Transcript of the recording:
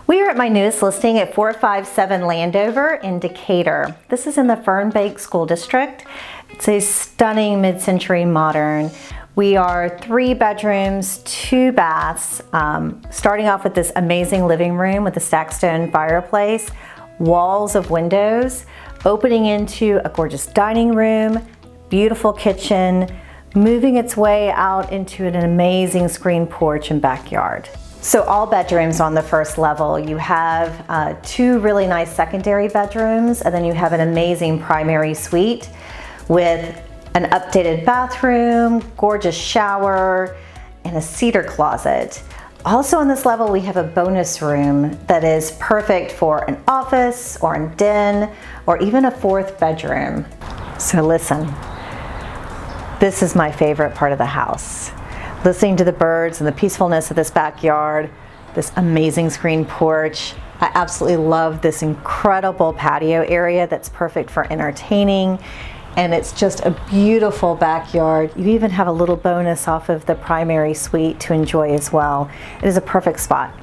We are at my newest listing at 457 Landover in Decatur. This is in the Fernbank School District. It's a stunning mid-century modern. We are 3 bedrooms, 2 baths, starting off with this amazing living room with a stacked stone fireplace, walls of windows, opening into a gorgeous dining room, beautiful kitchen, moving its way out into an amazing screen porch and backyard. So all bedrooms on the first level. You have 2 really nice secondary bedrooms, and then you have an amazing primary suite with an updated bathroom, gorgeous shower, and a cedar closet. Also on this level, we have a bonus room that is perfect for an office or a den or even a 4th bedroom. So listen, this is my favorite part of the house. Listening to the birds and the peacefulness of this backyard, this amazing screen porch. I absolutely love this incredible patio area that's perfect for entertaining. And it's just a beautiful backyard. You even have a little bonus off of the primary suite to enjoy as well. It is a perfect spot.